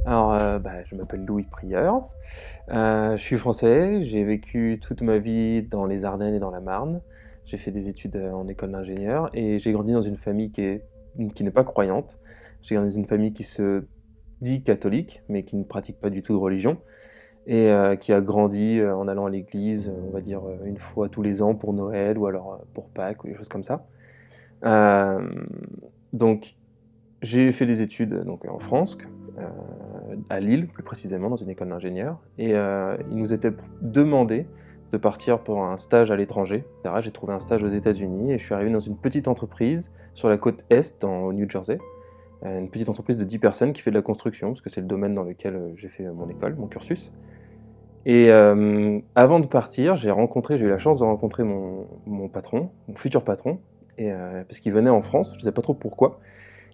Je m'appelle Louis Prieur. Je suis français, j'ai vécu toute ma vie dans les Ardennes et dans la Marne. J'ai fait des études en école d'ingénieur et j'ai grandi dans une famille qui n'est pas croyante. J'ai grandi dans une famille qui se dit catholique, mais qui ne pratique pas du tout de religion et qui a grandi en allant à l'église, on va dire une fois tous les ans pour Noël ou alors pour Pâques ou des choses comme ça. Euh, donc j'ai fait des études donc, en France, à Lille plus précisément, dans une école d'ingénieur. Et il nous était demandé de partir pour un stage à l'étranger. J'ai trouvé un stage aux États-Unis et je suis arrivé dans une petite entreprise sur la côte Est, au New Jersey. Une petite entreprise de 10 personnes qui fait de la construction, parce que c'est le domaine dans lequel j'ai fait mon école, mon cursus. Et avant de partir, j'ai eu la chance de rencontrer mon patron, mon futur patron, parce qu'il venait en France, je ne sais pas trop pourquoi.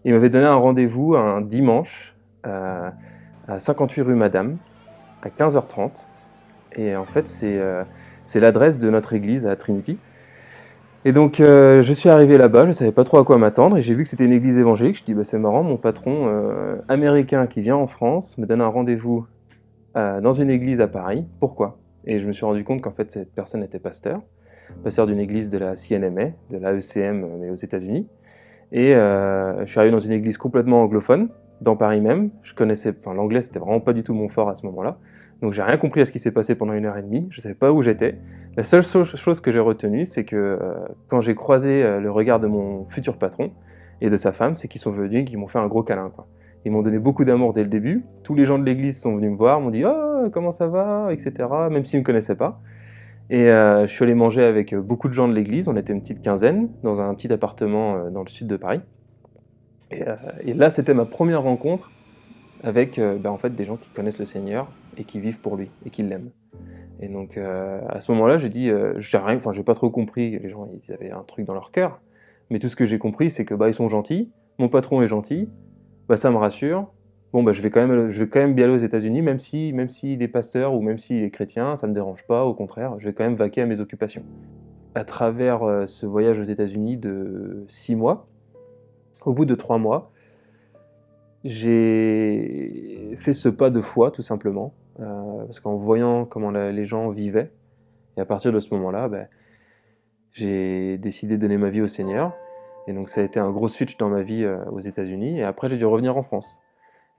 Il m'avait donné un rendez-vous un dimanche à 58 rue Madame, à 15h30. Et en fait, c'est l'adresse de notre église à Trinity. Et donc, je suis arrivé là-bas, je ne savais pas trop à quoi m'attendre, et j'ai vu que c'était une église évangélique. Je dis, bah, c'est marrant, mon patron américain qui vient en France me donne un rendez-vous dans une église à Paris. Pourquoi? Et je me suis rendu compte qu'en fait, cette personne était pasteur d'une église de la CNMA, de la ECM, mais aux États-Unis. Et je suis arrivé dans une église complètement anglophone, dans Paris même. L'anglais, c'était vraiment pas du tout mon fort à ce moment-là. Donc j'ai rien compris à ce qui s'est passé pendant 1 heure et demie. Je savais pas où j'étais. La seule chose que j'ai retenue, c'est que quand j'ai croisé le regard de mon futur patron et de sa femme, c'est qu'ils sont venus et qu'ils m'ont fait un gros câlin, quoi. Ils m'ont donné beaucoup d'amour dès le début. Tous les gens de l'église sont venus me voir, m'ont dit «Oh, comment ça va?» etc. Même s'ils me connaissaient pas. Et je suis allé manger avec beaucoup de gens de l'église, on était une petite quinzaine, dans un petit appartement dans le sud de Paris. Et là, c'était ma première rencontre avec en fait, des gens qui connaissent le Seigneur et qui vivent pour lui et qui l'aiment. Et donc à ce moment-là, j'ai dit, j'ai pas trop compris, les gens ils avaient un truc dans leur cœur, mais tout ce que j'ai compris, c'est que ils sont gentils, mon patron est gentil, ça me rassure. Bon, je vais quand même bien aller aux États-Unis, même s'il est pasteur ou même s'il est chrétien, ça me dérange pas, au contraire, je vais quand même vaquer à mes occupations. À travers ce voyage aux États-Unis de 6 mois, au bout de 3 mois, j'ai fait ce pas de foi, tout simplement, parce qu'en voyant comment les gens vivaient, et à partir de ce moment-là, j'ai décidé de donner ma vie au Seigneur. Et donc ça a été un gros switch dans ma vie aux États-Unis. Et après, j'ai dû revenir en France.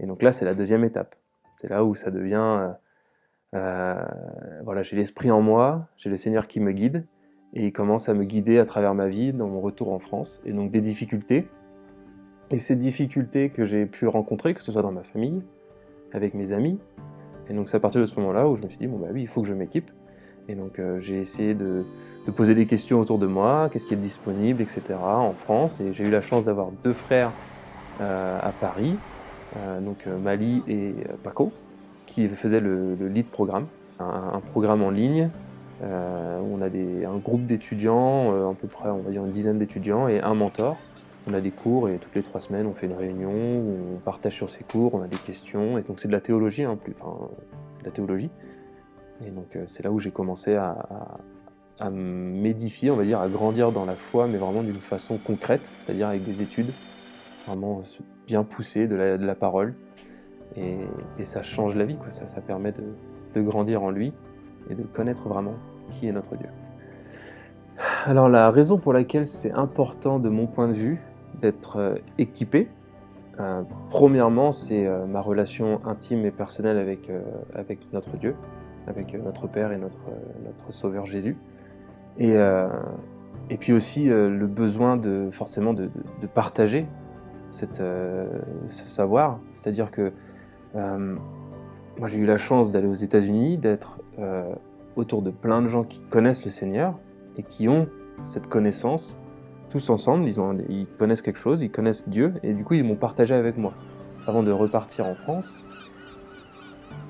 Et donc là, c'est la deuxième étape. C'est là où ça devient... voilà, j'ai l'esprit en moi, j'ai le Seigneur qui me guide, et il commence à me guider à travers ma vie dans mon retour en France. Et donc des difficultés. Et ces difficultés que j'ai pu rencontrer, que ce soit dans ma famille, avec mes amis. Et donc c'est à partir de ce moment-là où je me suis dit, oui, il faut que je m'équipe. Et donc j'ai essayé de poser des questions autour de moi, qu'est-ce qui est disponible, etc. en France. Et j'ai eu la chance d'avoir 2 frères à Paris, Mali et Paco, qui faisaient le lead programme, un programme en ligne où on a un groupe d'étudiants, à peu près on va dire une dizaine d'étudiants et un mentor. On a des cours et toutes les 3 semaines on fait une réunion où on partage sur ces cours, on a des questions, et donc c'est de la théologie, de la théologie. Et donc c'est là où j'ai commencé à m'édifier, on va dire, à grandir dans la foi, mais vraiment d'une façon concrète, c'est-à-dire avec des études vraiment bien poussées de la parole. Et ça change la vie, quoi. Ça permet de grandir en lui et de connaître vraiment qui est notre Dieu. Alors la raison pour laquelle c'est important de mon point de vue d'être équipé, premièrement c'est ma relation intime et personnelle avec notre Dieu, avec notre Père et notre Sauveur Jésus. Et puis aussi le besoin forcément de partager ce savoir. C'est-à-dire que moi j'ai eu la chance d'aller aux États-Unis, d'être autour de plein de gens qui connaissent le Seigneur et qui ont cette connaissance. Tous ensemble, ils connaissent quelque chose, ils connaissent Dieu, et du coup ils m'ont partagé avec moi. Avant de repartir en France,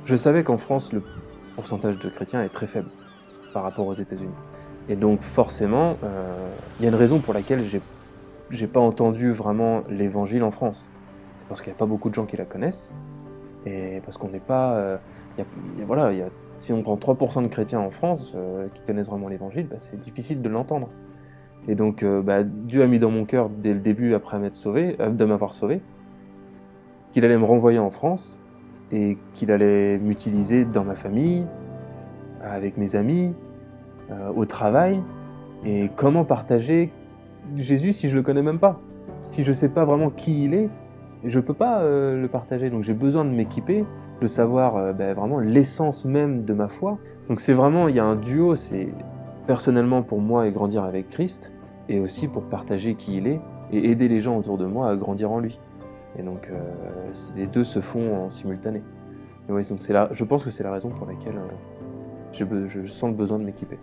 je savais qu'en France le pourcentage de chrétiens est très faible par rapport aux États-Unis. Et donc forcément, y a une raison pour laquelle j'ai pas entendu vraiment l'évangile en France. C'est parce qu'il n'y a pas beaucoup de gens qui la connaissent, et parce qu'on n'est pas... si on prend 3% de chrétiens en France qui connaissent vraiment l'évangile, c'est difficile de l'entendre. Et donc Dieu a mis dans mon cœur dès le début, après de m'avoir sauvé, qu'il allait me renvoyer en France, et qu'il allait m'utiliser dans ma famille, avec mes amis, au travail. Et comment partager Jésus si je le connais même pas? Si je sais pas vraiment qui il est, je peux pas le partager. Donc j'ai besoin de m'équiper, de savoir vraiment l'essence même de ma foi. Donc c'est vraiment, il y a un duo, c'est personnellement pour moi et grandir avec Christ, et aussi pour partager qui il est et aider les gens autour de moi à grandir en lui. Et donc les deux se font en simultané. Et ouais, donc je pense que c'est la raison pour laquelle je sens le besoin de m'équiper.